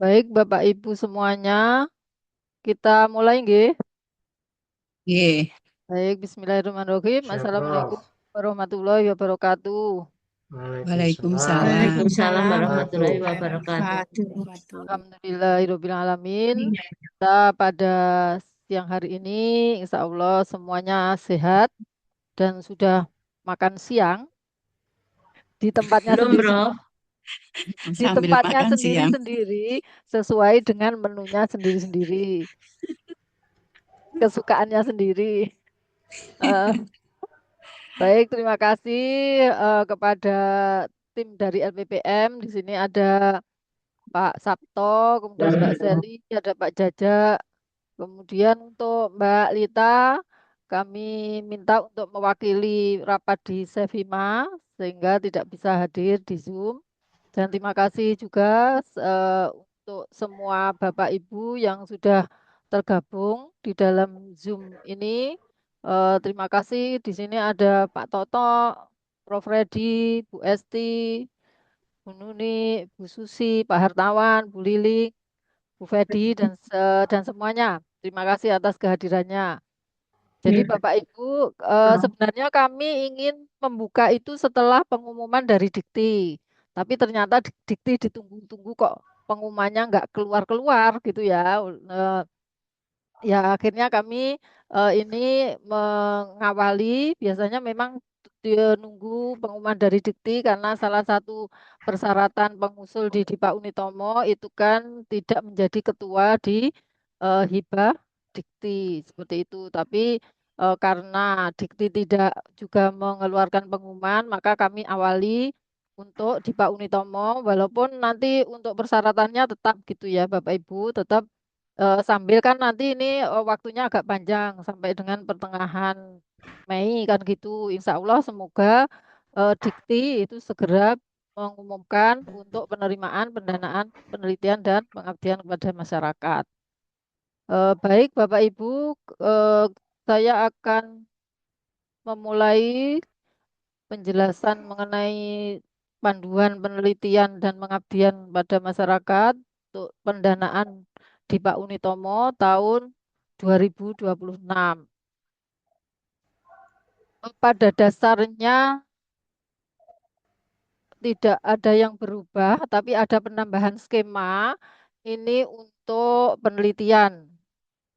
Baik, Bapak Ibu semuanya, kita mulai nggih. Ye, Baik, Bismillahirrahmanirrahim. Siap, Assalamualaikum Prof. warahmatullahi wabarakatuh. Waalaikumsalam. Waalaikumsalam. Waalaikumsalam warahmatullahi Wabarakatuh. wabarakatuh. Alhamdulillahirobbilalamin. Kita pada siang hari ini, insya Allah semuanya sehat dan sudah makan siang di tempatnya Belum, sendiri, Bro. di Sambil tempatnya makan siang. sendiri-sendiri sesuai dengan menunya sendiri-sendiri, kesukaannya sendiri. Eh, Baik, terima kasih kepada tim dari LPPM. Di sini ada Pak Sabto, kemudian Mbak Seli, ada Pak Jaja. Kemudian untuk Mbak Lita, kami minta untuk mewakili rapat di Sevima, sehingga tidak bisa hadir di Zoom. Dan terima kasih juga untuk semua Bapak Ibu yang sudah tergabung di dalam Zoom ini. Terima kasih. Di sini ada Pak Toto, Prof. Reddy, Bu Esti, Bu Nuni, Bu Susi, Pak Hartawan, Bu Lili, Bu Fedi, dan semuanya. Terima kasih atas kehadirannya. Jadi Bapak Ibu, sebenarnya kami ingin membuka itu setelah pengumuman dari Dikti. Tapi ternyata Dikti ditunggu-tunggu kok pengumumannya nggak keluar-keluar gitu ya. Eh, Ya, akhirnya kami ini mengawali, biasanya memang dia nunggu pengumuman dari Dikti karena salah satu persyaratan pengusul di Dipa Unitomo itu kan tidak menjadi ketua di hibah Dikti, seperti itu. Tapi karena Dikti tidak juga mengeluarkan pengumuman, maka kami awali untuk Dipa Unitomo, walaupun nanti untuk persyaratannya tetap gitu ya, Bapak Ibu, tetap sambil kan nanti ini waktunya agak panjang sampai dengan pertengahan Mei kan gitu. Insya Allah semoga Dikti itu segera mengumumkan untuk penerimaan pendanaan penelitian dan pengabdian kepada masyarakat. Baik Bapak Ibu, eh, saya akan memulai penjelasan mengenai panduan penelitian dan pengabdian pada masyarakat untuk pendanaan di Pak Unitomo tahun 2026. Pada dasarnya tidak ada yang berubah, tapi ada penambahan skema ini untuk penelitian.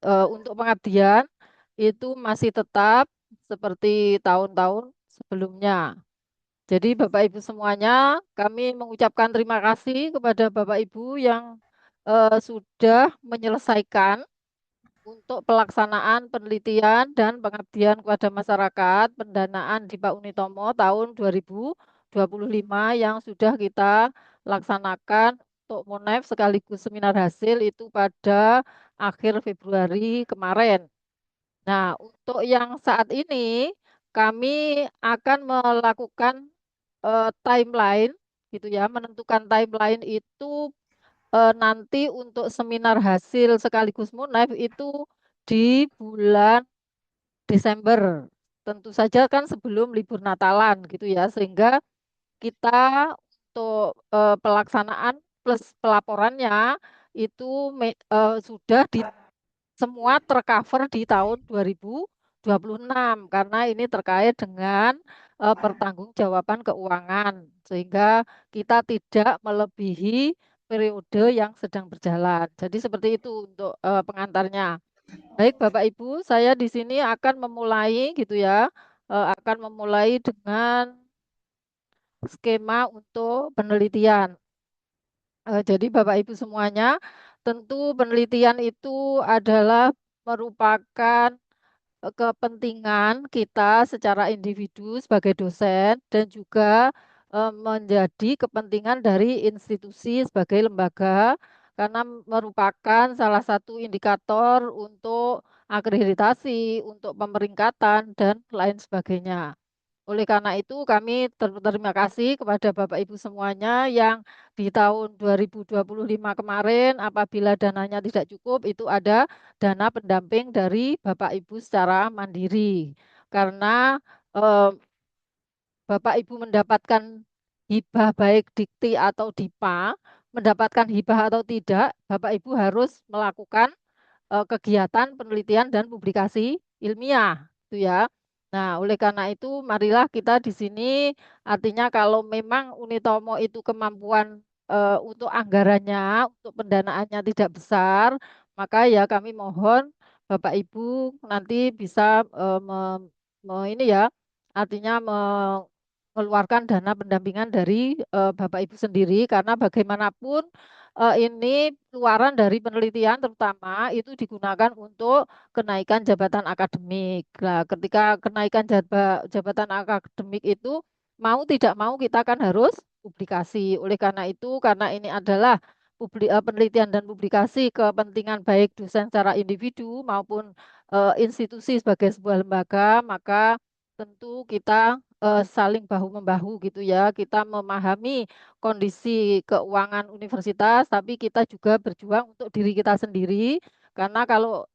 Untuk pengabdian itu masih tetap seperti tahun-tahun sebelumnya. Jadi Bapak Ibu semuanya, kami mengucapkan terima kasih kepada Bapak Ibu yang sudah menyelesaikan untuk pelaksanaan penelitian dan pengabdian kepada masyarakat pendanaan di Pak Unitomo tahun 2025 yang sudah kita laksanakan untuk MONEF sekaligus seminar hasil itu pada akhir Februari kemarin. Nah, untuk yang saat ini kami akan melakukan timeline gitu ya, menentukan timeline itu nanti untuk seminar hasil sekaligus Munaf itu di bulan Desember. Tentu saja kan sebelum libur Natalan gitu ya, sehingga kita untuk pelaksanaan plus pelaporannya itu sudah di semua tercover di tahun 2026 karena ini terkait dengan pertanggungjawaban keuangan sehingga kita tidak melebihi periode yang sedang berjalan. Jadi seperti itu untuk pengantarnya. Baik Bapak Ibu, saya di sini akan memulai gitu ya, akan memulai dengan skema untuk penelitian. Jadi Bapak Ibu semuanya, tentu penelitian itu adalah merupakan kepentingan kita secara individu sebagai dosen dan juga menjadi kepentingan dari institusi sebagai lembaga karena merupakan salah satu indikator untuk akreditasi, untuk pemeringkatan dan lain sebagainya. Oleh karena itu, kami berterima kasih kepada Bapak Ibu semuanya yang di tahun 2025 kemarin, apabila dananya tidak cukup, itu ada dana pendamping dari Bapak Ibu secara mandiri. Karena eh, Bapak Ibu mendapatkan hibah baik Dikti atau DIPA, mendapatkan hibah atau tidak, Bapak Ibu harus melakukan kegiatan penelitian dan publikasi ilmiah, itu ya. Nah, oleh karena itu, marilah kita di sini, artinya kalau memang Unitomo itu kemampuan untuk anggarannya, untuk pendanaannya tidak besar, maka ya kami mohon Bapak Ibu nanti bisa ini ya, artinya mengeluarkan dana pendampingan dari Bapak Ibu sendiri, karena bagaimanapun ini luaran dari penelitian terutama itu digunakan untuk kenaikan jabatan akademik. Nah, ketika kenaikan jabatan akademik itu mau tidak mau kita kan harus publikasi. Oleh karena itu, karena ini adalah penelitian dan publikasi kepentingan baik dosen secara individu maupun institusi sebagai sebuah lembaga, maka tentu kita saling bahu-membahu gitu ya. Kita memahami kondisi keuangan universitas, tapi kita juga berjuang untuk diri kita sendiri. Karena kalau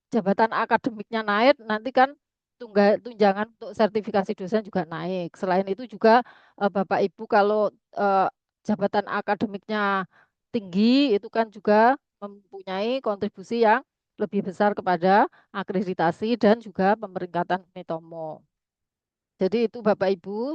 jabatan akademiknya naik, nanti kan tunjangan untuk sertifikasi dosen juga naik. Selain itu juga Bapak Ibu kalau eh, jabatan akademiknya tinggi, itu kan juga mempunyai kontribusi yang lebih besar kepada akreditasi dan juga pemeringkatan Unitomo. Jadi itu Bapak Ibu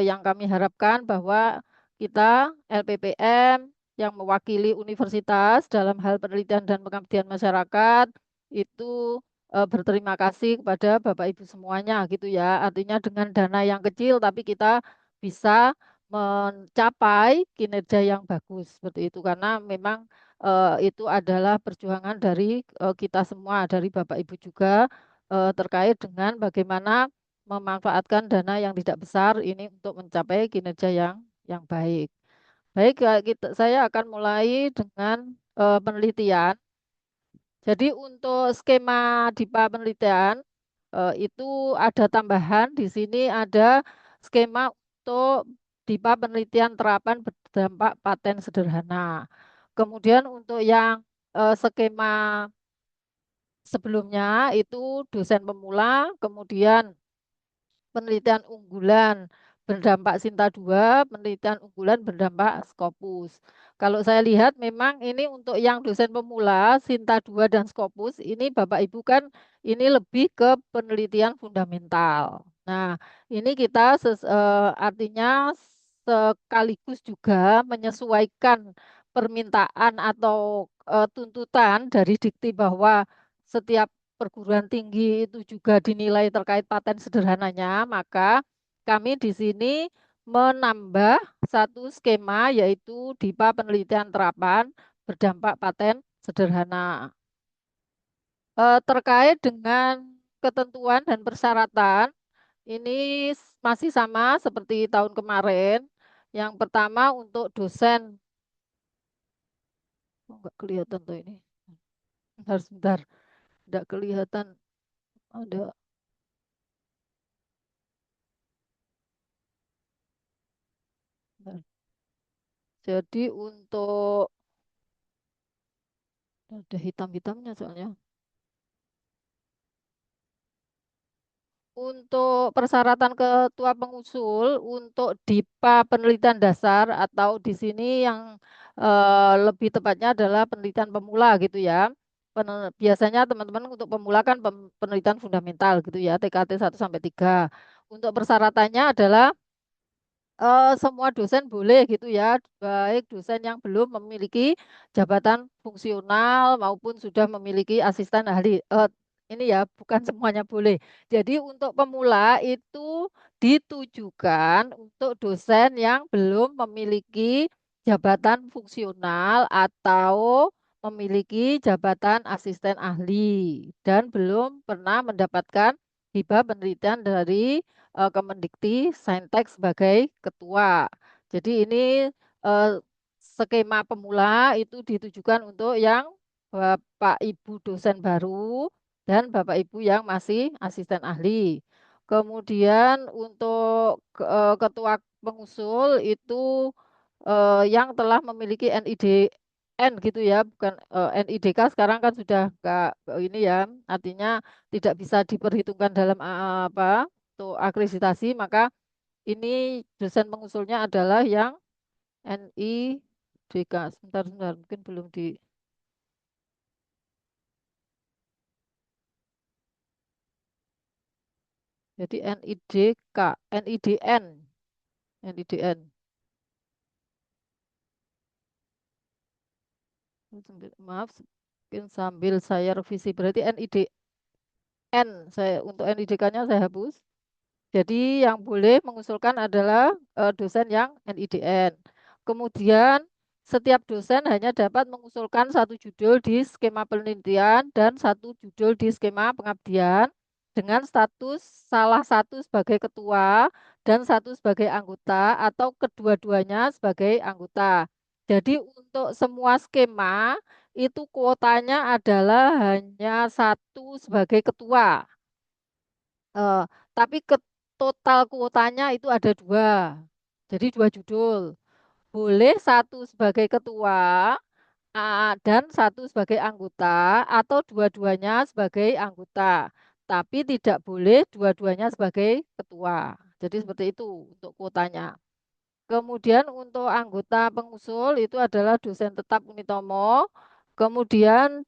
yang kami harapkan bahwa kita LPPM yang mewakili universitas dalam hal penelitian dan pengabdian masyarakat itu berterima kasih kepada Bapak Ibu semuanya gitu ya. Artinya dengan dana yang kecil tapi kita bisa mencapai kinerja yang bagus seperti itu karena memang itu adalah perjuangan dari kita semua dari Bapak Ibu juga terkait dengan bagaimana memanfaatkan dana yang tidak besar ini untuk mencapai kinerja yang baik. Baik, saya akan mulai dengan penelitian. Jadi untuk skema DIPA penelitian itu ada tambahan di sini ada skema untuk DIPA penelitian terapan berdampak paten sederhana. Kemudian untuk yang skema sebelumnya itu dosen pemula, kemudian penelitian unggulan berdampak Sinta 2, penelitian unggulan berdampak Scopus. Kalau saya lihat memang ini untuk yang dosen pemula, Sinta 2 dan Scopus, ini Bapak Ibu kan ini lebih ke penelitian fundamental. Nah, ini kita artinya sekaligus juga menyesuaikan permintaan atau tuntutan dari dikti bahwa setiap perguruan tinggi itu juga dinilai terkait paten sederhananya, maka kami di sini menambah satu skema yaitu DIPA penelitian terapan berdampak paten sederhana. Terkait dengan ketentuan dan persyaratan, ini masih sama seperti tahun kemarin. Yang pertama untuk dosen, oh, nggak kelihatan tuh ini. Sebentar, nggak kelihatan ada. Bentar. Jadi untuk ada hitam-hitamnya soalnya. Untuk persyaratan ketua pengusul untuk DIPA penelitian dasar atau di sini yang lebih tepatnya adalah penelitian pemula gitu ya. Biasanya teman-teman untuk pemula kan penelitian fundamental gitu ya, TKT 1 sampai 3. Untuk persyaratannya adalah semua dosen boleh gitu ya, baik dosen yang belum memiliki jabatan fungsional maupun sudah memiliki asisten ahli. Ini ya, bukan semuanya boleh. Jadi untuk pemula itu ditujukan untuk dosen yang belum memiliki jabatan fungsional atau memiliki jabatan asisten ahli dan belum pernah mendapatkan hibah penelitian dari Kemendikti Saintek sebagai ketua. Jadi ini eh, skema pemula itu ditujukan untuk yang Bapak Ibu dosen baru dan Bapak Ibu yang masih asisten ahli. Kemudian untuk ketua pengusul itu yang telah memiliki NIDN gitu ya, bukan NIDK sekarang kan sudah enggak ini ya, artinya tidak bisa diperhitungkan dalam apa untuk akreditasi, maka ini dosen pengusulnya adalah yang NIDK. NIDK. Sebentar, mungkin belum di. Jadi NIDK, NIDN, NIDN. Maaf, mungkin sambil saya revisi. Berarti NIDN, saya untuk NIDK-nya saya hapus. Jadi yang boleh mengusulkan adalah dosen yang NIDN. Kemudian setiap dosen hanya dapat mengusulkan satu judul di skema penelitian dan satu judul di skema pengabdian dengan status salah satu sebagai ketua dan satu sebagai anggota atau kedua-duanya sebagai anggota. Jadi untuk semua skema itu kuotanya adalah hanya satu sebagai ketua. Eh, tapi total kuotanya itu ada dua. Jadi dua judul. Boleh satu sebagai ketua dan satu sebagai anggota atau dua-duanya sebagai anggota. Tapi tidak boleh dua-duanya sebagai ketua. Jadi seperti itu untuk kuotanya. Kemudian untuk anggota pengusul itu adalah dosen tetap Unitomo. Kemudian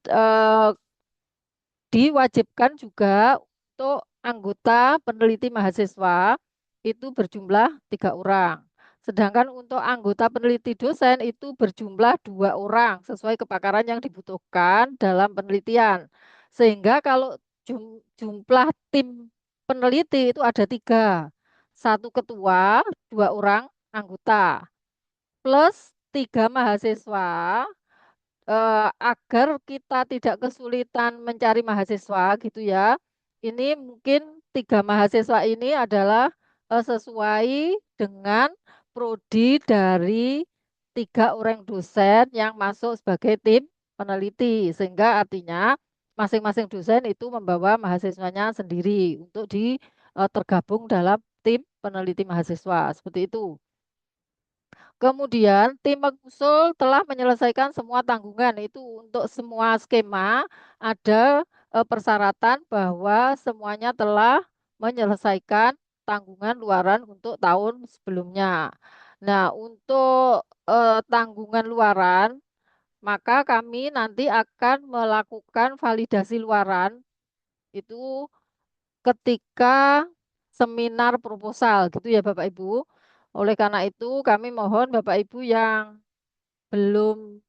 diwajibkan juga untuk anggota peneliti mahasiswa itu berjumlah 3 orang. Sedangkan untuk anggota peneliti dosen itu berjumlah 2 orang sesuai kepakaran yang dibutuhkan dalam penelitian. Sehingga kalau jumlah tim peneliti itu ada 3. Satu ketua, 2 orang anggota. Plus 3 mahasiswa agar kita tidak kesulitan mencari mahasiswa gitu ya. Ini mungkin 3 mahasiswa ini adalah sesuai dengan prodi dari 3 orang dosen yang masuk sebagai tim peneliti. Sehingga artinya masing-masing dosen itu membawa mahasiswanya sendiri untuk tergabung dalam tim peneliti mahasiswa. Seperti itu. Kemudian tim pengusul telah menyelesaikan semua tanggungan itu untuk semua skema ada persyaratan bahwa semuanya telah menyelesaikan tanggungan luaran untuk tahun sebelumnya. Nah, untuk tanggungan luaran maka kami nanti akan melakukan validasi luaran itu ketika seminar proposal gitu ya Bapak Ibu. Oleh karena itu kami mohon Bapak Ibu yang belum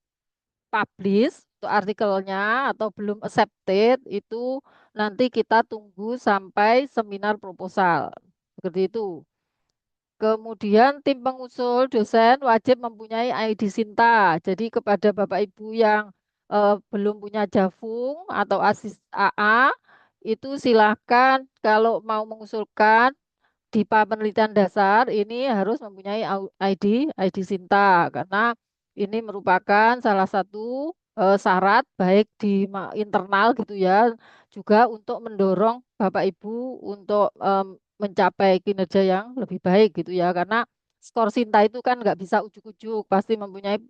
publish untuk artikelnya atau belum accepted itu nanti kita tunggu sampai seminar proposal. Seperti itu. Kemudian tim pengusul dosen wajib mempunyai ID Sinta. Jadi kepada Bapak Ibu yang belum punya Javung atau ASIS AA itu silahkan kalau mau mengusulkan DIPA penelitian dasar ini harus mempunyai ID Sinta karena ini merupakan salah satu syarat baik di internal gitu ya juga untuk mendorong Bapak Ibu untuk mencapai kinerja yang lebih baik gitu ya karena skor Sinta itu kan nggak bisa ujuk-ujuk pasti mempunyai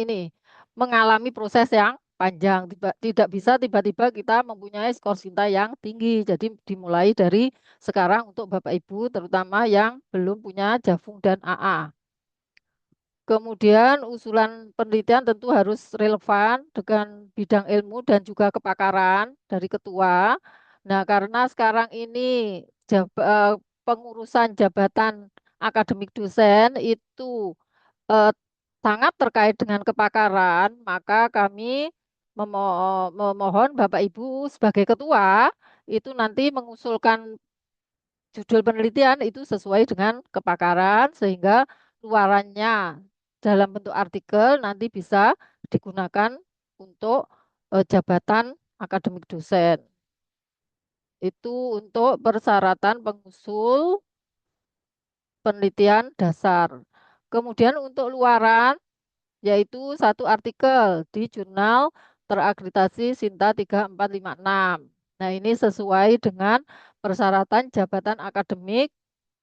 ini mengalami proses yang panjang. Tidak bisa tiba-tiba kita mempunyai skor Sinta yang tinggi. Jadi dimulai dari sekarang untuk Bapak Ibu, terutama yang belum punya Javung dan AA. Kemudian usulan penelitian tentu harus relevan dengan bidang ilmu dan juga kepakaran dari ketua. Nah, karena sekarang ini pengurusan jabatan akademik dosen itu eh, sangat terkait dengan kepakaran, maka kami memohon Bapak Ibu sebagai ketua itu nanti mengusulkan judul penelitian itu sesuai dengan kepakaran sehingga luarannya dalam bentuk artikel nanti bisa digunakan untuk jabatan akademik dosen. Itu untuk persyaratan pengusul penelitian dasar. Kemudian untuk luaran yaitu satu artikel di jurnal terakreditasi Sinta 3456. Nah, ini sesuai dengan persyaratan jabatan akademik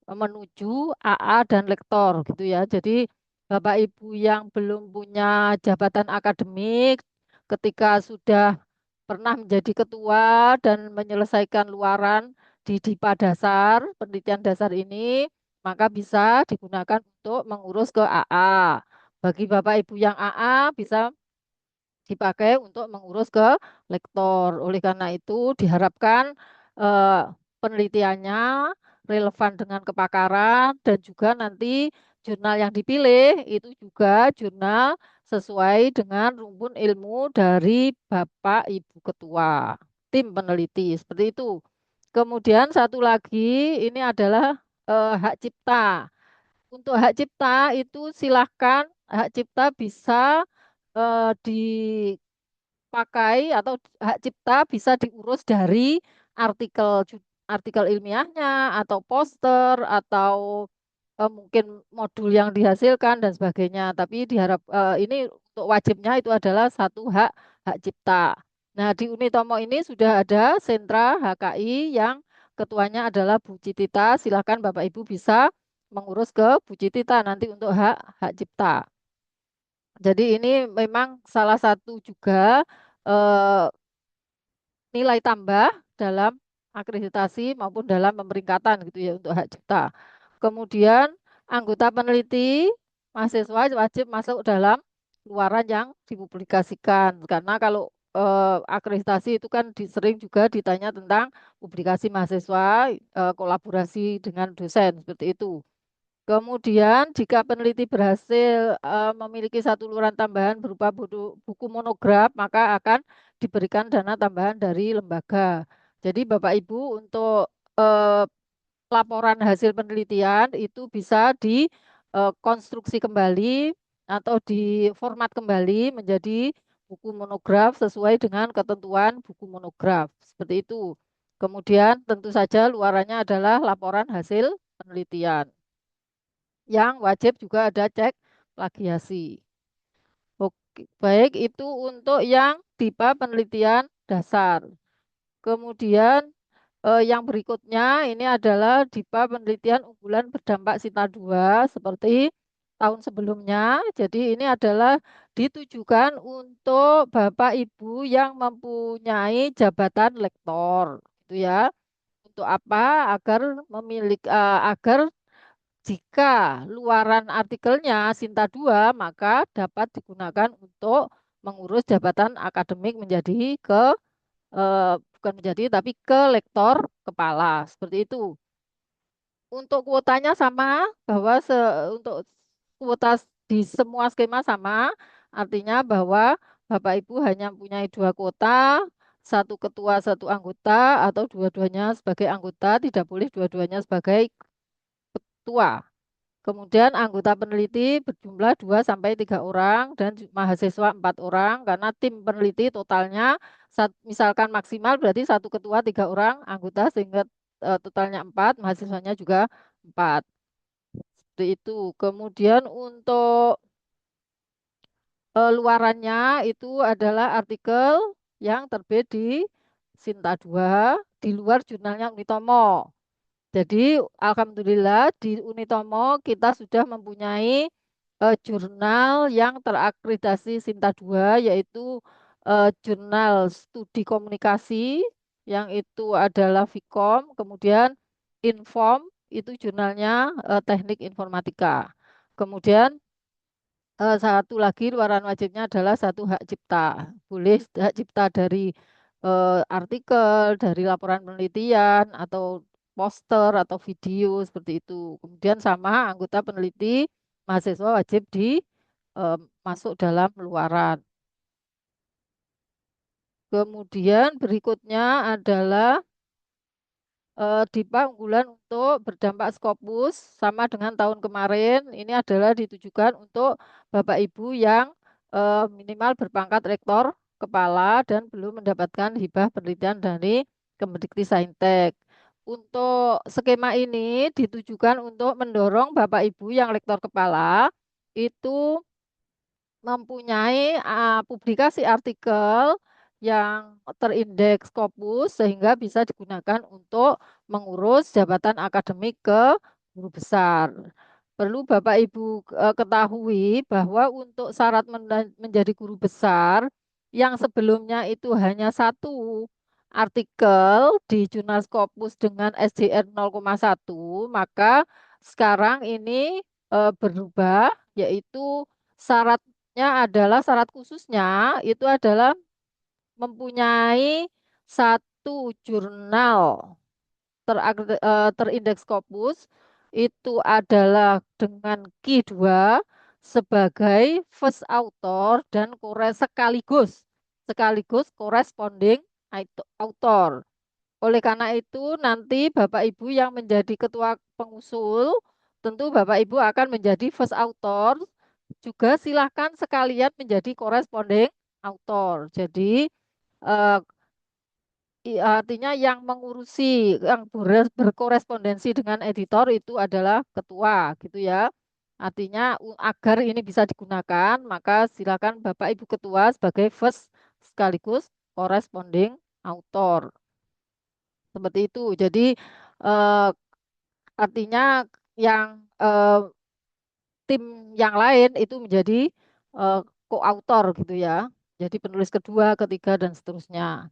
menuju AA dan lektor gitu ya. Jadi Bapak Ibu yang belum punya jabatan akademik ketika sudah pernah menjadi ketua dan menyelesaikan luaran di DIPA dasar, penelitian dasar ini, maka bisa digunakan untuk mengurus ke AA. Bagi Bapak Ibu yang AA bisa dipakai untuk mengurus ke lektor. Oleh karena itu diharapkan eh, penelitiannya relevan dengan kepakaran dan juga nanti jurnal yang dipilih itu juga jurnal sesuai dengan rumpun ilmu dari Bapak Ibu Ketua, tim peneliti seperti itu. Kemudian satu lagi ini adalah hak cipta. Untuk hak cipta itu silahkan hak cipta bisa dipakai atau hak cipta bisa diurus dari artikel ilmiahnya atau poster atau mungkin modul yang dihasilkan dan sebagainya. Tapi ini untuk wajibnya itu adalah satu hak hak cipta. Nah, di Unitomo ini sudah ada sentra HKI yang ketuanya adalah Bu Citita. Silakan Bapak Ibu bisa mengurus ke Bu Citita nanti untuk hak hak cipta. Jadi ini memang salah satu juga eh, nilai tambah dalam akreditasi maupun dalam pemeringkatan gitu ya untuk hak cipta. Kemudian anggota peneliti mahasiswa wajib masuk dalam luaran yang dipublikasikan karena kalau akreditasi itu kan sering juga ditanya tentang publikasi mahasiswa, kolaborasi dengan dosen seperti itu. Kemudian, jika peneliti berhasil memiliki satu luaran tambahan berupa buku monograf, maka akan diberikan dana tambahan dari lembaga. Jadi, Bapak Ibu, untuk eh, laporan hasil penelitian itu bisa dikonstruksi kembali atau diformat kembali menjadi buku monograf sesuai dengan ketentuan buku monograf. Seperti itu. Kemudian, tentu saja luarannya adalah laporan hasil penelitian yang wajib juga ada cek plagiasi. Oke, baik itu untuk yang tipe penelitian dasar. Kemudian yang berikutnya ini adalah tipe penelitian unggulan berdampak Sinta 2 seperti tahun sebelumnya. Jadi ini adalah ditujukan untuk Bapak Ibu yang mempunyai jabatan lektor, gitu ya. Untuk apa? Agar jika luaran artikelnya Sinta 2, maka dapat digunakan untuk mengurus jabatan akademik bukan menjadi, tapi ke lektor kepala. Seperti itu. Untuk kuotanya sama, bahwa untuk kuota di semua skema sama, artinya bahwa Bapak Ibu hanya mempunyai dua kuota, satu ketua, satu anggota, atau dua-duanya sebagai anggota, tidak boleh dua-duanya sebagai ketua. Kemudian anggota peneliti berjumlah 2 sampai 3 orang dan mahasiswa 4 orang karena tim peneliti totalnya misalkan maksimal berarti satu ketua 3 orang anggota sehingga totalnya 4, mahasiswanya juga 4. Seperti itu. Kemudian untuk luarannya itu adalah artikel yang terbit di Sinta 2 di luar jurnalnya Unitomo. Jadi, alhamdulillah di Unitomo kita sudah mempunyai jurnal yang terakreditasi Sinta 2, yaitu jurnal studi komunikasi, yang itu adalah Vkom, kemudian Inform, itu jurnalnya teknik informatika. Kemudian satu lagi luaran wajibnya adalah satu hak cipta. Boleh hak cipta dari artikel, dari laporan penelitian, atau poster, atau video, seperti itu. Kemudian sama anggota peneliti, mahasiswa wajib masuk dalam luaran. Kemudian berikutnya adalah DIPA unggulan untuk berdampak Scopus sama dengan tahun kemarin. Ini adalah ditujukan untuk Bapak Ibu yang minimal berpangkat rektor kepala dan belum mendapatkan hibah penelitian dari Kemendikti Untuk skema ini ditujukan untuk mendorong Bapak Ibu yang rektor kepala itu mempunyai publikasi artikel yang terindeks Scopus sehingga bisa digunakan untuk mengurus jabatan akademik ke guru besar. Perlu Bapak Ibu ketahui bahwa untuk syarat menjadi guru besar yang sebelumnya itu hanya satu artikel di jurnal Scopus dengan SDR 0,1, maka sekarang ini berubah yaitu Syaratnya adalah syarat khususnya itu adalah mempunyai satu jurnal terindeks Scopus itu adalah dengan Q2 sebagai first author dan sekaligus corresponding author. Oleh karena itu, nanti Bapak Ibu yang menjadi ketua pengusul, tentu Bapak Ibu akan menjadi first author, juga silahkan sekalian menjadi corresponding author. Jadi, eh, artinya yang mengurusi, yang berkorespondensi dengan editor itu adalah ketua, gitu ya. Artinya agar ini bisa digunakan, maka silakan Bapak Ibu ketua sebagai first sekaligus corresponding author. Seperti itu. Jadi eh, artinya yang tim yang lain itu menjadi eh, co-author gitu ya. Jadi penulis kedua, ketiga dan seterusnya.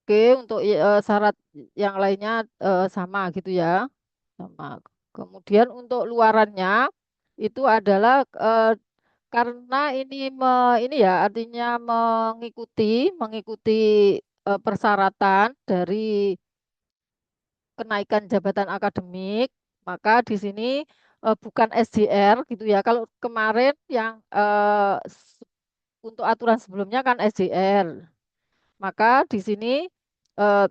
Oke, untuk syarat yang lainnya sama gitu ya. Sama. Kemudian untuk luarannya itu adalah karena ini ya artinya mengikuti persyaratan dari kenaikan jabatan akademik, maka di sini bukan SJR gitu ya. Kalau kemarin yang untuk aturan sebelumnya kan SJR, maka di sini eh,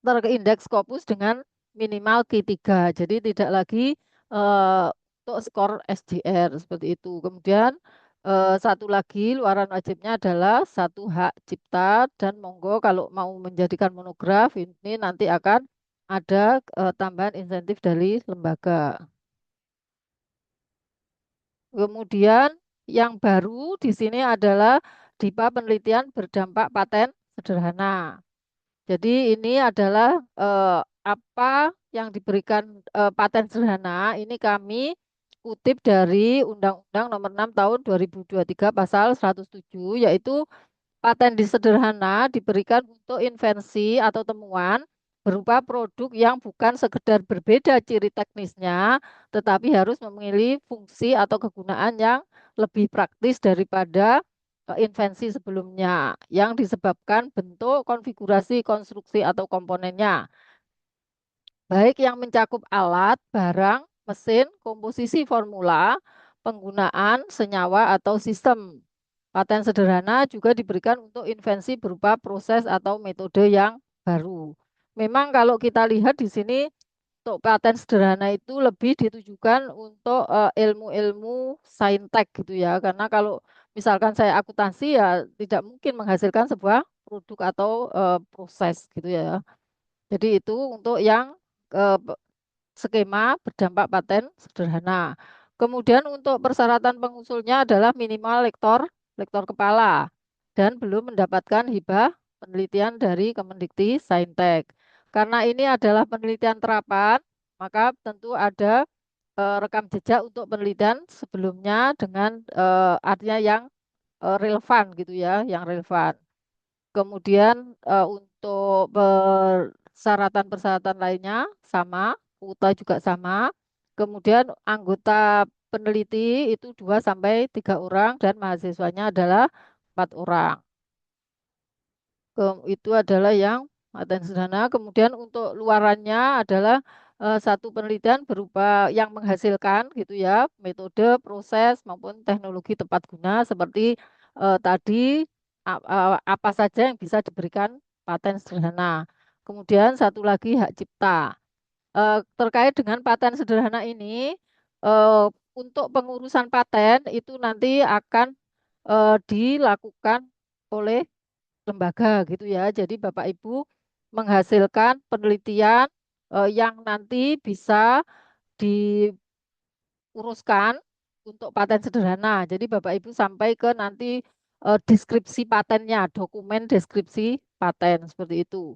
terindeks Scopus dengan minimal Q3. Jadi tidak lagi eh, untuk skor SJR seperti itu. Kemudian satu lagi luaran wajibnya adalah satu hak cipta dan monggo kalau mau menjadikan monograf ini nanti akan ada tambahan insentif dari lembaga. Kemudian yang baru di sini adalah DIPA penelitian berdampak paten sederhana. Jadi ini adalah apa yang diberikan paten sederhana. Ini kami kutip dari Undang-Undang Nomor 6 Tahun 2023 Pasal 107, yaitu paten sederhana diberikan untuk invensi atau temuan berupa produk yang bukan sekedar berbeda ciri teknisnya, tetapi harus memiliki fungsi atau kegunaan yang lebih praktis daripada invensi sebelumnya yang disebabkan bentuk, konfigurasi, konstruksi, atau komponennya, baik yang mencakup alat, barang, mesin, komposisi formula, penggunaan senyawa atau sistem. Paten sederhana juga diberikan untuk invensi berupa proses atau metode yang baru. Memang kalau kita lihat di sini untuk paten sederhana itu lebih ditujukan untuk ilmu-ilmu saintek gitu ya. Karena kalau misalkan saya akuntansi ya tidak mungkin menghasilkan sebuah produk atau proses gitu ya. Jadi itu untuk yang eh, skema berdampak paten sederhana. Kemudian untuk persyaratan pengusulnya adalah minimal lektor kepala dan belum mendapatkan hibah penelitian dari Kemendikti Saintek. Karena ini adalah penelitian terapan, maka tentu ada rekam jejak untuk penelitian sebelumnya dengan artinya yang relevan gitu ya, yang relevan. Kemudian untuk persyaratan-persyaratan lainnya sama, kuota juga sama. Kemudian anggota peneliti itu 2 sampai 3 orang dan mahasiswanya adalah 4 orang. Itu adalah yang paten sederhana. Kemudian untuk luarannya adalah satu penelitian berupa yang menghasilkan gitu ya, metode, proses maupun teknologi tepat guna seperti tadi apa saja yang bisa diberikan paten sederhana. Kemudian satu lagi hak cipta. Terkait dengan paten sederhana ini, eh, untuk pengurusan paten itu nanti akan dilakukan oleh lembaga gitu ya. Jadi Bapak Ibu menghasilkan penelitian yang nanti bisa diuruskan untuk paten sederhana. Jadi Bapak Ibu sampai ke nanti deskripsi patennya, dokumen deskripsi paten seperti itu.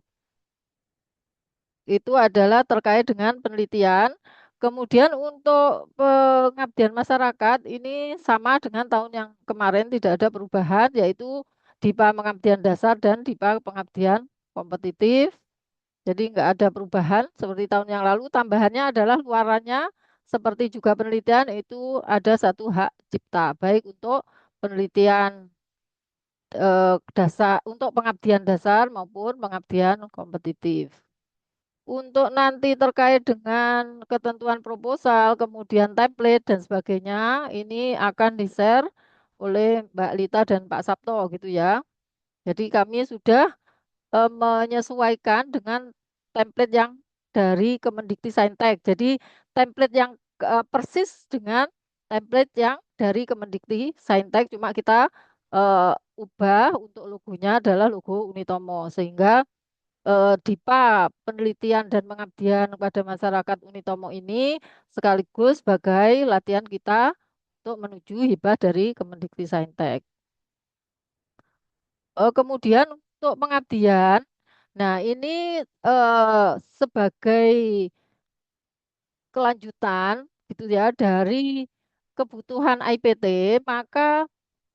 Itu adalah terkait dengan penelitian. Kemudian untuk pengabdian masyarakat ini sama dengan tahun yang kemarin tidak ada perubahan yaitu DIPA pengabdian dasar dan DIPA pengabdian kompetitif. Jadi nggak ada perubahan seperti tahun yang lalu. Tambahannya adalah luarannya seperti juga penelitian itu ada satu hak cipta, baik untuk penelitian dasar, untuk pengabdian dasar maupun pengabdian kompetitif. Untuk nanti terkait dengan ketentuan proposal, kemudian template dan sebagainya, ini akan di-share oleh Mbak Lita dan Pak Sabto gitu ya. Jadi kami sudah menyesuaikan dengan template yang dari Kemendikti Saintek. Jadi template yang persis dengan template yang dari Kemendikti Saintek, cuma kita ubah untuk logonya adalah logo Unitomo, sehingga DIPA penelitian dan pengabdian kepada masyarakat Unitomo ini sekaligus sebagai latihan kita untuk menuju hibah dari Kemendikti Saintek. Kemudian untuk pengabdian, nah ini sebagai kelanjutan gitu ya dari kebutuhan IPT, maka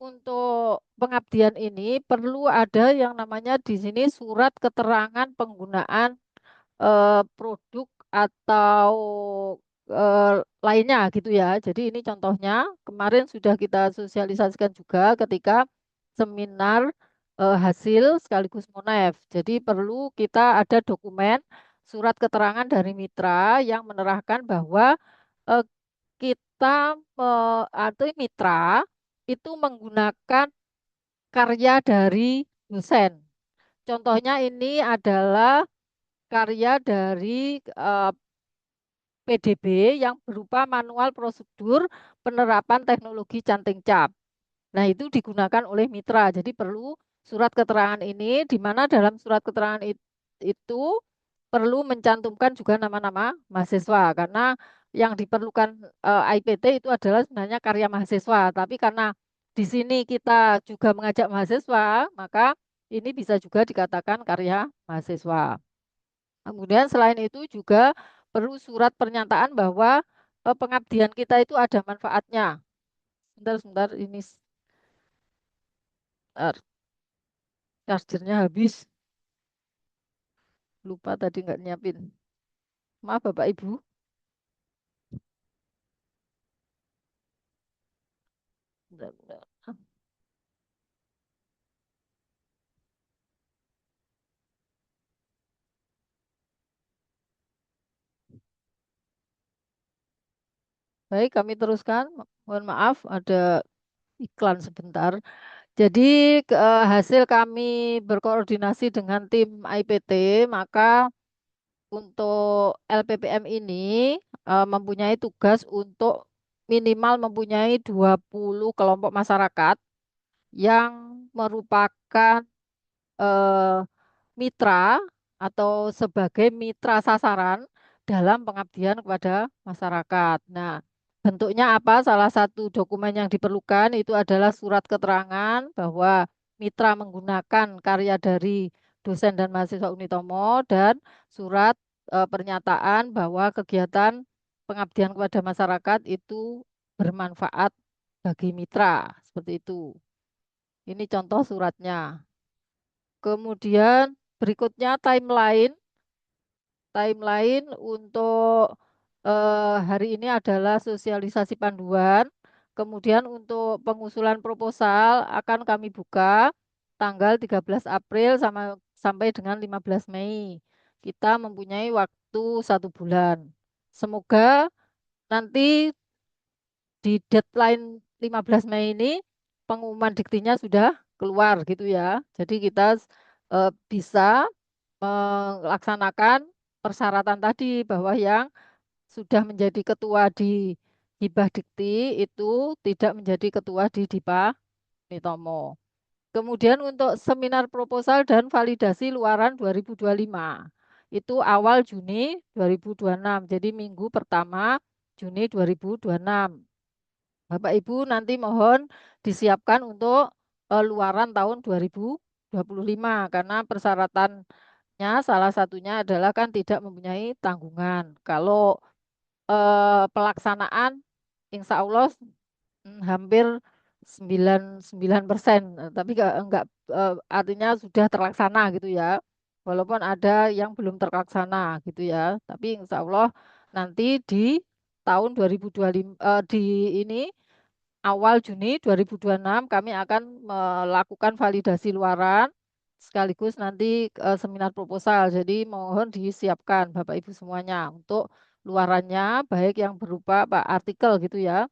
untuk pengabdian ini perlu ada yang namanya di sini surat keterangan penggunaan produk atau eh, lainnya gitu ya. Jadi ini contohnya kemarin sudah kita sosialisasikan juga ketika seminar hasil sekaligus Monef. Jadi perlu kita ada dokumen surat keterangan dari mitra yang menerangkan bahwa eh, kita atau mitra itu menggunakan karya dari dosen. Contohnya ini adalah karya dari eh, PDB yang berupa manual prosedur penerapan teknologi canting cap. Nah, itu digunakan oleh mitra. Jadi perlu surat keterangan ini, di mana dalam surat keterangan itu perlu mencantumkan juga nama-nama mahasiswa, karena yang diperlukan IPT itu adalah sebenarnya karya mahasiswa. Tapi karena di sini kita juga mengajak mahasiswa, maka ini bisa juga dikatakan karya mahasiswa. Kemudian selain itu juga perlu surat pernyataan bahwa pengabdian kita itu ada manfaatnya. Sebentar, sebentar, ini chargernya habis. Lupa tadi nggak nyiapin. Maaf Bapak Ibu. Bentar, bentar. Baik, kami teruskan. Mohon maaf, ada iklan sebentar. Jadi hasil kami berkoordinasi dengan tim IPT, maka untuk LPPM ini mempunyai tugas untuk minimal mempunyai 20 kelompok masyarakat yang merupakan eh, mitra atau sebagai mitra sasaran dalam pengabdian kepada masyarakat. Nah, bentuknya apa? Salah satu dokumen yang diperlukan itu adalah surat keterangan bahwa mitra menggunakan karya dari dosen dan mahasiswa Unitomo dan surat pernyataan bahwa kegiatan pengabdian kepada masyarakat itu bermanfaat bagi mitra, seperti itu. Ini contoh suratnya. Kemudian berikutnya timeline untuk hari ini adalah sosialisasi panduan. Kemudian untuk pengusulan proposal akan kami buka tanggal 13 April sampai dengan 15 Mei. Kita mempunyai waktu 1 bulan. Semoga nanti di deadline 15 Mei ini pengumuman diktinya sudah keluar gitu ya. Jadi kita bisa melaksanakan persyaratan tadi bahwa yang sudah menjadi ketua di Hibah Dikti itu tidak menjadi ketua di Dipa Nitomo. Kemudian untuk seminar proposal dan validasi luaran 2025 itu awal Juni 2026. Jadi minggu pertama Juni 2026. Bapak Ibu nanti mohon disiapkan untuk luaran tahun 2025 karena persyaratannya salah satunya adalah kan tidak mempunyai tanggungan. Kalau pelaksanaan insya Allah hampir 99%, tapi enggak, artinya sudah terlaksana gitu ya. Walaupun ada yang belum terlaksana gitu ya, tapi insya Allah nanti di tahun 2025 di ini awal Juni 2026 kami akan melakukan validasi luaran sekaligus nanti seminar proposal. Jadi mohon disiapkan Bapak Ibu semuanya untuk luarannya baik yang berupa Pak artikel gitu ya.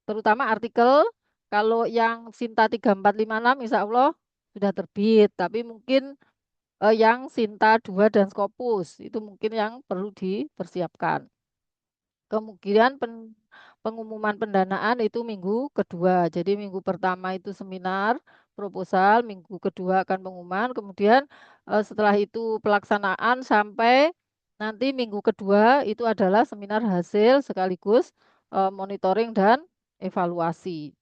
Terutama artikel kalau yang Sinta 3456 Insya Allah sudah terbit, tapi mungkin yang Sinta 2 dan Scopus itu mungkin yang perlu dipersiapkan. Kemudian pengumuman pendanaan itu minggu kedua. Jadi minggu pertama itu seminar proposal, minggu kedua akan pengumuman, kemudian setelah itu pelaksanaan sampai nanti minggu kedua itu adalah seminar hasil sekaligus monitoring dan evaluasi.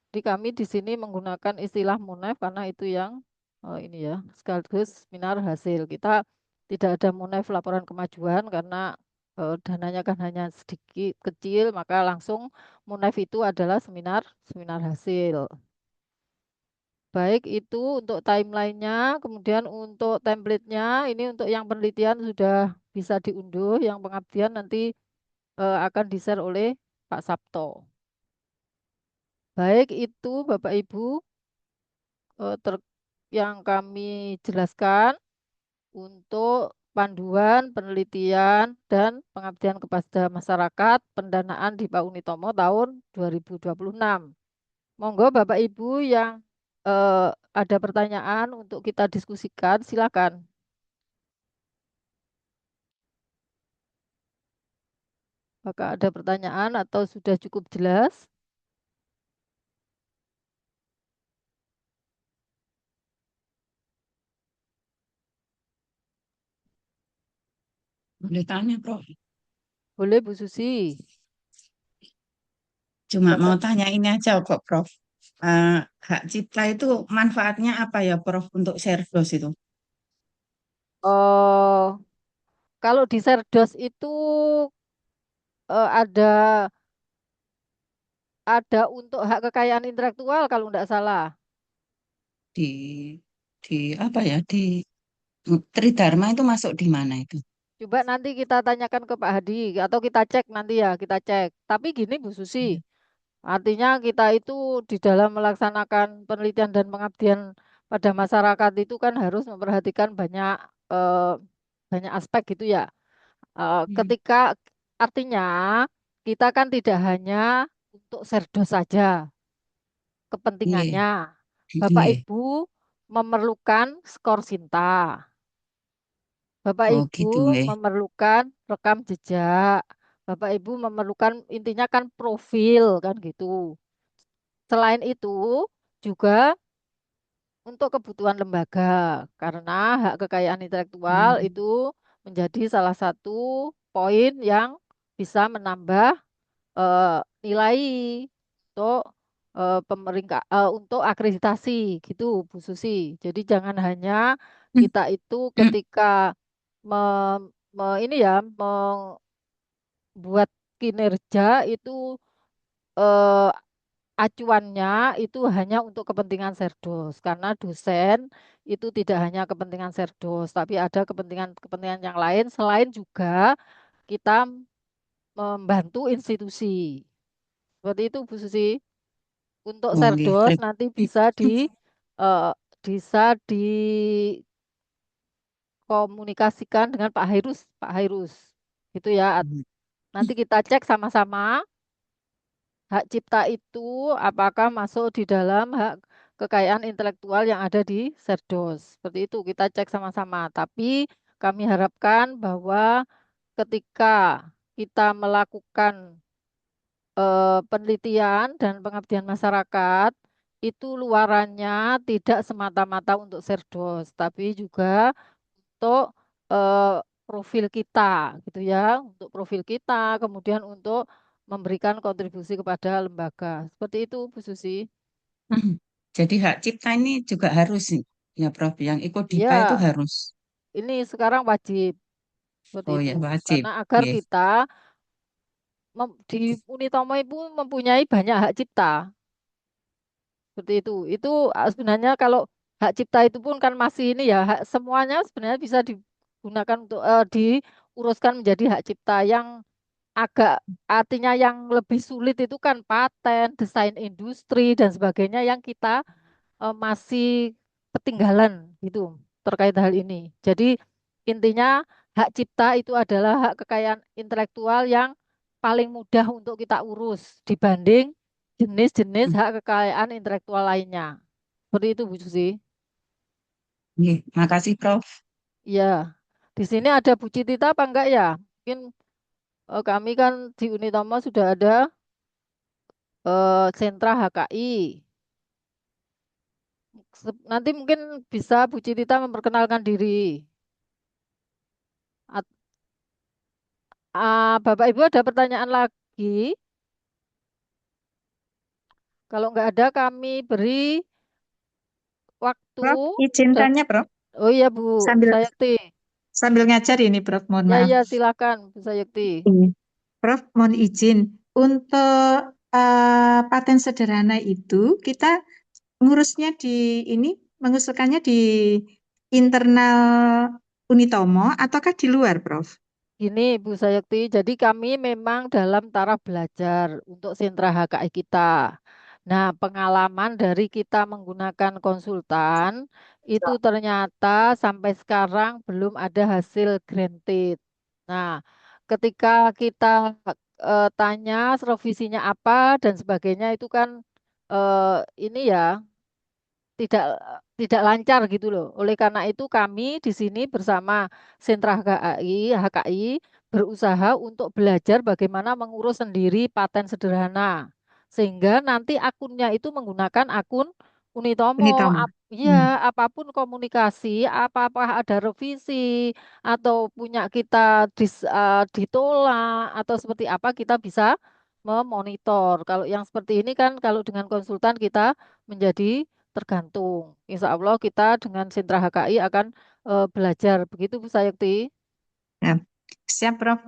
Jadi kami di sini menggunakan istilah MUNEF karena itu yang ini ya sekaligus seminar hasil. Kita tidak ada MUNEF laporan kemajuan karena dananya kan hanya sedikit kecil, maka langsung MUNEF itu adalah seminar seminar hasil. Baik itu untuk timelinenya, kemudian untuk template-nya ini untuk yang penelitian sudah bisa diunduh, yang pengabdian nanti akan di-share oleh Pak Sabto. Baik itu Bapak Ibu yang kami jelaskan untuk panduan penelitian dan pengabdian kepada masyarakat pendanaan di Pak Unitomo tahun 2026. Monggo Bapak Ibu yang ada pertanyaan untuk kita diskusikan, silakan. Apakah ada pertanyaan atau sudah cukup jelas? Boleh tanya, Prof. Boleh Bu Susi. Cuma mau Silakan. tanya ini aja kok, Prof. Eh, hak cipta itu manfaatnya apa ya, Prof, untuk Serdos itu? Oh, kalau di Serdos itu ada untuk hak kekayaan intelektual kalau tidak salah. Di di apa ya? Di Tridharma itu masuk di mana itu? Coba nanti kita tanyakan ke Pak Hadi atau kita cek nanti ya, kita cek. Tapi gini Bu Susi, artinya kita itu di dalam melaksanakan penelitian dan pengabdian pada masyarakat itu kan harus memperhatikan eh, banyak aspek gitu ya. Hmm. Ketika artinya kita kan tidak hanya untuk serdos saja Iya, kepentingannya. Bapak iya. Ibu memerlukan skor Sinta. Bapak Oh Ibu gitu ya. memerlukan rekam jejak. Bapak Ibu memerlukan intinya kan profil kan gitu. Selain itu juga untuk kebutuhan lembaga karena hak kekayaan intelektual Hmm. itu menjadi salah satu poin yang bisa menambah eh, nilai untuk pemerintah untuk akreditasi gitu Bu Susi. Jadi jangan hanya kita itu ketika ini ya membuat kinerja itu eh, acuannya itu hanya untuk kepentingan Serdos karena dosen itu tidak hanya kepentingan Serdos tapi ada kepentingan-kepentingan yang lain selain juga kita membantu institusi. Seperti itu Bu Susi. Untuk Oh, nggih. Serdos nanti eh, bisa dikomunikasikan dengan Pak Hairus, Pak Hairus. Gitu ya. Nanti kita cek sama-sama hak cipta itu apakah masuk di dalam hak kekayaan intelektual yang ada di Serdos. Seperti itu kita cek sama-sama. Tapi kami harapkan bahwa ketika kita melakukan penelitian dan pengabdian masyarakat itu luarannya tidak semata-mata untuk Serdos, tapi juga untuk profil kita, gitu ya, untuk profil kita, kemudian untuk memberikan kontribusi kepada lembaga. Seperti itu, Bu Susi. Jadi hak cipta ini juga harus ya, Prof. Yang ikut DIPA itu Ya, harus. ini sekarang wajib seperti Oh itu, ya, wajib. karena agar Nggih. kita di Unitomo itu mempunyai banyak hak cipta. Seperti itu. Itu sebenarnya kalau hak cipta itu pun kan masih ini ya, semuanya sebenarnya bisa digunakan untuk diuruskan menjadi hak cipta yang agak artinya yang lebih sulit itu kan paten, desain industri dan sebagainya yang kita masih ketinggalan gitu terkait hal ini. Jadi intinya hak cipta itu adalah hak kekayaan intelektual yang paling mudah untuk kita urus dibanding jenis-jenis Hmm. hak kekayaan intelektual lainnya. Seperti itu Bu Susi. Nggih, makasih Prof. Ya, di sini ada Bu Citita apa enggak ya? Mungkin kami kan di Unitomo sudah ada sentra HKI. Nanti mungkin bisa Bu Citita memperkenalkan diri. Bapak Ibu ada pertanyaan lagi? Kalau nggak ada, kami beri waktu. Prof, izin Dan, tanya, Prof. oh iya Bu Sambil Sayakti. sambil ngajar ini, Prof. Mohon Ya maaf. ya silakan Bu Sayakti. Ini. Prof, mohon izin. Untuk paten sederhana itu, kita ngurusnya di ini, mengusulkannya di internal Unitomo ataukah di luar, Prof? Gini Bu Sayakti, jadi kami memang dalam taraf belajar untuk sentra HKI kita. Nah, pengalaman dari kita menggunakan konsultan itu ternyata sampai sekarang belum ada hasil granted. Nah, ketika kita tanya revisinya apa dan sebagainya itu kan ini ya tidak tidak lancar gitu loh. Oleh karena itu kami di sini bersama Sentra HKI berusaha untuk belajar bagaimana mengurus sendiri paten sederhana. Sehingga nanti akunnya itu menggunakan akun Unitomo. Unitomo. Hmm. Ya, apapun komunikasi, apa-apa ada revisi atau punya kita ditolak atau seperti apa kita bisa memonitor. Kalau yang seperti ini kan kalau dengan konsultan kita menjadi tergantung. Insya Allah kita dengan sentra HKI akan belajar. Begitu Bu Sayekti. Ya. Siap, Prof.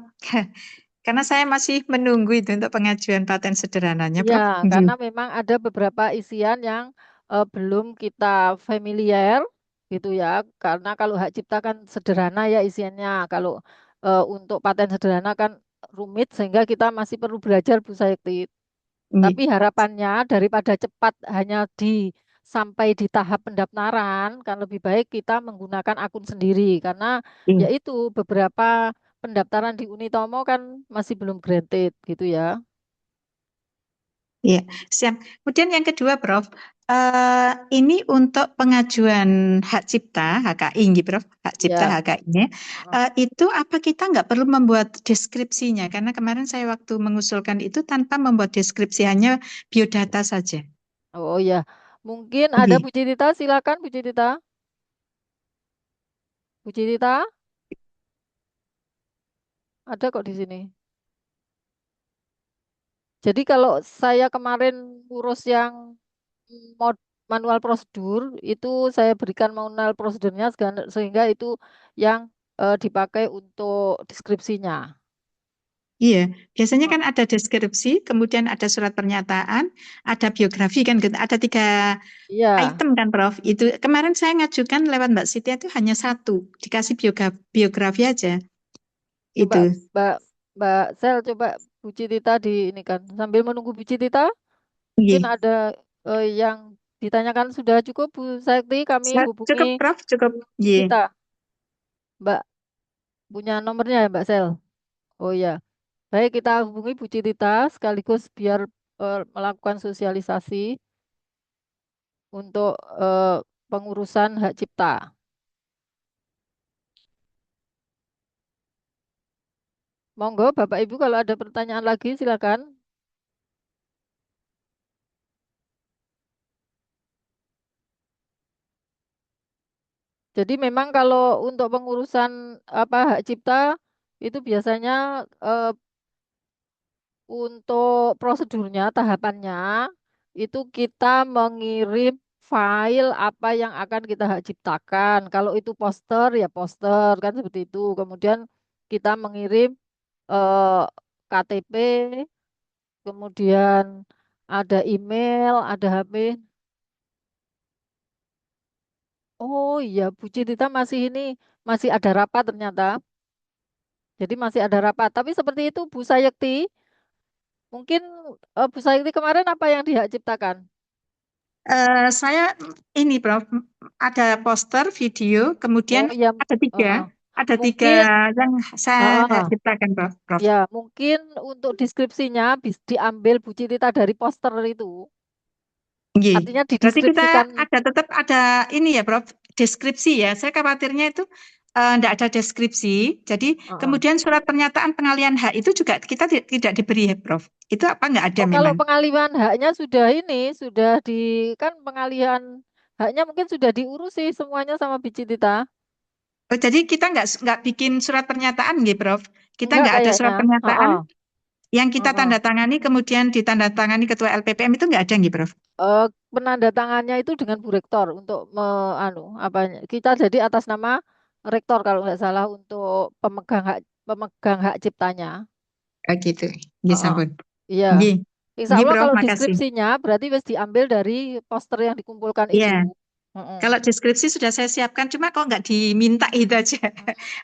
Karena saya masih menunggu itu untuk pengajuan paten sederhananya, Ya, Prof. karena Nggih. memang ada beberapa isian yang belum kita familiar gitu ya. Karena kalau hak cipta kan sederhana ya isiannya. Kalau untuk paten sederhana kan rumit sehingga kita masih perlu belajar Bu Sayekti. Tapi Nggih. harapannya daripada cepat hanya sampai di tahap pendaftaran, kan lebih baik kita menggunakan akun sendiri karena Iya. yaitu beberapa pendaftaran di Unitomo kan masih belum granted gitu ya. Iya, siap. Kemudian yang kedua, Prof, ini untuk pengajuan hak cipta HKI, nggih, Prof, hak cipta Ya. HKI-nya, itu apa kita nggak perlu membuat deskripsinya? Karena kemarin saya waktu mengusulkan itu tanpa membuat deskripsi, hanya biodata saja. Oh ya, mungkin ada Nggih. Bu Citita, silakan Bu Citita. Bu Citita, ada kok di sini. Jadi kalau saya kemarin urus yang manual prosedur itu saya berikan manual prosedurnya sehingga itu yang dipakai untuk deskripsinya. Iya, biasanya Oh, kan ada deskripsi, kemudian ada surat pernyataan, ada biografi kan, gitu. Ada 3 iya, item kan, Prof. Itu kemarin saya ngajukan lewat Mbak Siti itu hanya 1, dikasih biografi aja. coba Itu. Mbak Mbak Sel coba Bu Citita di ini kan sambil menunggu Bu Citita mungkin Iya. ada yang ditanyakan sudah cukup Bu Sakti kami hubungi Cukup, Prof, cukup. Bu Iya. Cita. Mbak punya nomornya ya Mbak Sel? Oh ya, baik kita hubungi Bu Citita sekaligus biar melakukan sosialisasi untuk pengurusan hak cipta. Monggo Bapak Ibu kalau ada pertanyaan lagi silakan. Jadi memang kalau untuk pengurusan apa hak cipta itu biasanya untuk prosedurnya tahapannya itu kita mengirim file apa yang akan kita hak ciptakan. Kalau itu poster ya poster kan seperti itu. Kemudian kita mengirim eh, KTP, kemudian ada email, ada HP. Oh iya, Bu Cinta masih ini masih ada rapat ternyata. Jadi masih ada rapat. Tapi seperti itu Bu Sayekti, mungkin Bu Sayekti kemarin apa yang dihak ciptakan? Saya ini Prof, ada poster video, Oh kemudian ya, uh, ada tiga mungkin yang saya uh, ciptakan Prof. ya mungkin untuk deskripsinya diambil Bu Citita dari poster itu. Nggih. Artinya Berarti kita dideskripsikan. tetap ada ini ya Prof, deskripsi ya. Saya khawatirnya itu enggak ada deskripsi. Jadi kemudian surat pernyataan pengalihan hak itu juga kita tidak diberi ya Prof. Itu apa enggak ada Oh, kalau memang? pengalihan haknya sudah kan pengalihan haknya mungkin sudah diurusi semuanya sama Bu Citita. Oh, jadi kita enggak bikin surat pernyataan nggih Prof. Kita Enggak enggak ada surat kayaknya. pernyataan yang kita Heeh. tanda tangani kemudian ditandatangani ketua LPPM itu enggak ada nggih Prof. Penandatangannya itu dengan Bu Rektor untuk kita jadi atas nama Rektor kalau nggak salah untuk pemegang hak ciptanya. Oh gitu. Nggih Heeh. sampun. Iya. Nggih. Insya Nggih Allah Prof, kalau makasih. deskripsinya berarti wis diambil dari poster yang dikumpulkan Iya. itu. Heeh. Kalau deskripsi sudah saya siapkan, cuma kok nggak diminta itu aja.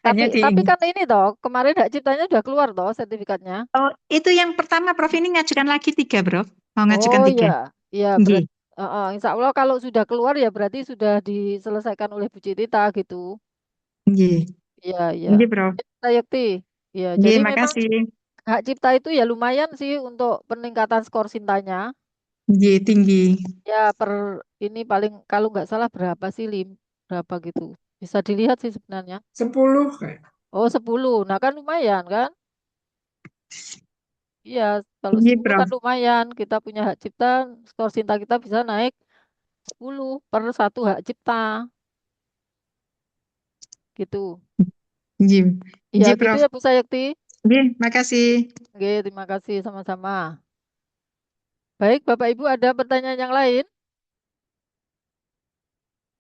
Hanya Tapi kan ini toh kemarin hak ciptanya udah keluar toh sertifikatnya. Oh, itu yang pertama Prof ini ngajukan lagi 3 Prof. Mau ngajukan Oh 3. iya, iya Nggih. berarti Insya Allah kalau sudah keluar ya berarti sudah diselesaikan oleh Bu Citita gitu. Nggih. Iya, iya. Nggih Prof. Sayekti. Ya, Nggih, jadi memang makasih. hak cipta itu ya lumayan sih untuk peningkatan skor Sintanya. Nggih, tinggi. Ya ini paling kalau nggak salah berapa sih berapa gitu. Bisa dilihat sih sebenarnya. 10 kayak. Oh 10. Nah kan lumayan kan? Iya, kalau Nggih 10 kan Prof. lumayan. Kita punya hak cipta, skor Sinta kita bisa naik 10 per satu hak cipta. Gitu. Nggih. Ya Nggih gitu Prof. ya Bu Sayekti. Nggih, makasih. Oke, terima kasih sama-sama. Baik, Bapak Ibu ada pertanyaan yang lain?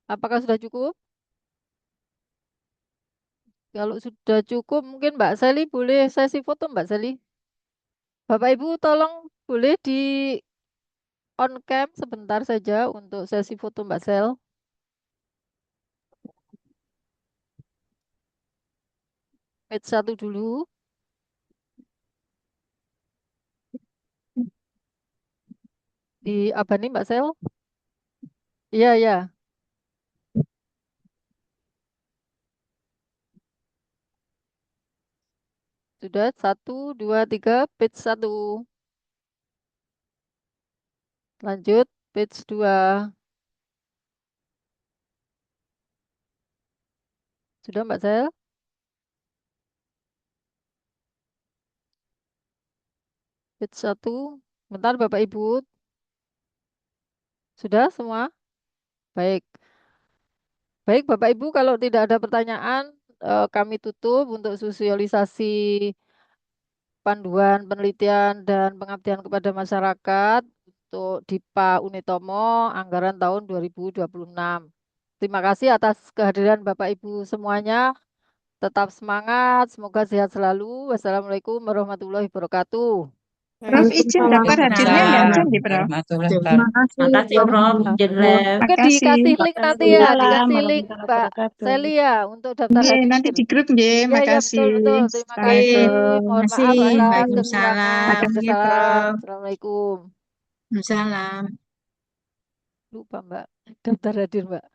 Apakah sudah cukup? Kalau sudah cukup, mungkin Mbak Sally boleh sesi foto Mbak Sally. Bapak Ibu tolong boleh di on cam sebentar saja untuk sesi foto Mbak Sel. Page 1 dulu. Di apa nih Mbak Sel? Iya, iya. Sudah 1, 2, 3, page 1. Lanjut, page 2. Sudah Mbak Sel? Page 1. Bentar Bapak Ibu. Sudah semua? Baik. Baik Bapak Ibu, kalau tidak ada pertanyaan, kami tutup untuk sosialisasi panduan penelitian dan pengabdian kepada masyarakat untuk DIPA Unitomo anggaran tahun 2026. Terima kasih atas kehadiran Bapak Ibu semuanya. Tetap semangat, semoga sehat selalu. Wassalamualaikum warahmatullahi wabarakatuh. Prof, izin daftar hadirnya nggak Waalaikumsalam ada nih Prof. warahmatullahi Terima wabarakatuh. kasih, Makasih ya Prof, Ah, Jenlab. Mungkin Makasih. dikasih link nanti ya, Waalaikumsalam dikasih link warahmatullahi Mbak wabarakatuh. Celia untuk daftar Nggih, nanti hadir. di grup nggih, Ya, ya makasih. betul betul. Terima Nggih. kasih. Mohon Makasih. maaf atas Waalaikumsalam. kekurangan. Makasih Salam. Prof. Assalamualaikum. Waalaikumsalam. Lupa Mbak, daftar hadir Mbak.